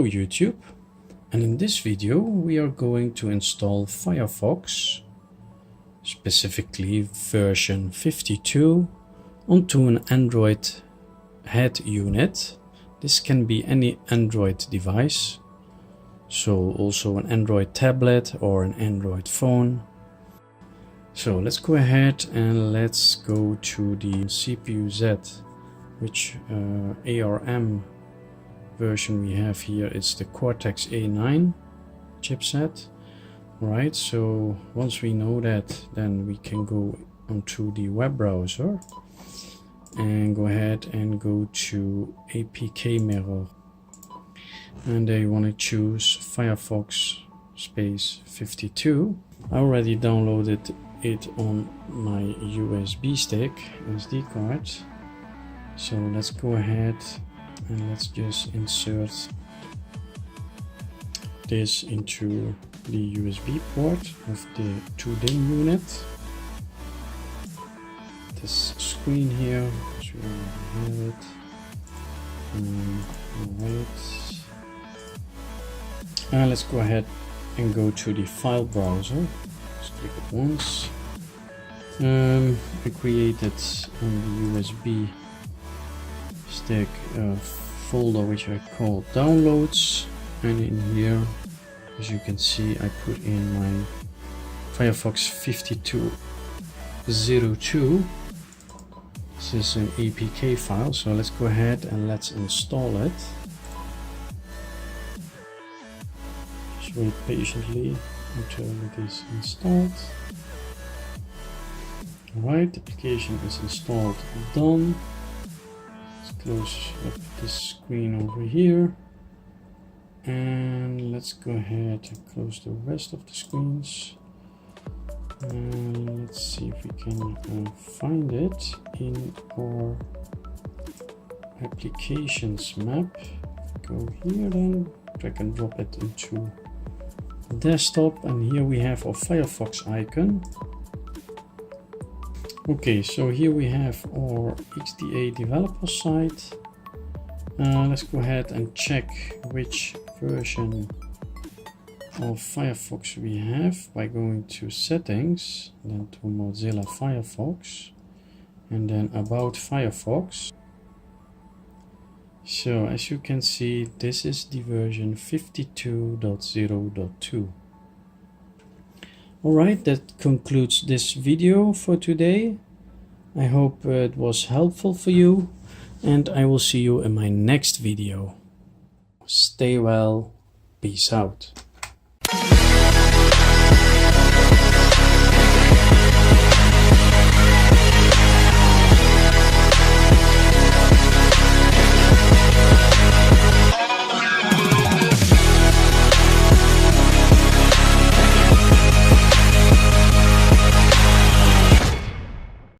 Hello YouTube, and in this video we are going to install Firefox, specifically version 52, onto an Android head unit. This can be any Android device, so also an Android tablet or an Android phone. So let's go ahead and let's go to the CPU-Z, which ARM version we have here is the Cortex A9 chipset. Right, so once we know that, then we can go onto the web browser and go ahead and go to APK mirror, and there you want to choose Firefox space 52. I already downloaded it on my USB stick, SD card. So let's go ahead and let's just insert this into the USB port of the 2DIMM unit. This screen here, which we already have it. Alright. And let's go ahead and go to the file browser. Just click it once. I created on the USB stick a folder which I call downloads, and in here, as you can see, I put in my Firefox 5202. This is an APK file, so let's go ahead and let's install it. Just wait patiently until it is installed. Alright, the application is installed, done. Let's close up this screen over here. And let's go ahead and close the rest of the screens. And let's see if we can find it in our applications map. Go here, then drag and drop it into desktop, and here we have our Firefox icon. Okay, so here we have our XDA developer site. Let's go ahead and check which version of Firefox we have by going to settings, then to Mozilla Firefox, and then about Firefox. So as you can see, this is the version 52.0.2. Alright, that concludes this video for today. I hope it was helpful for you, and I will see you in my next video. Stay well, peace out.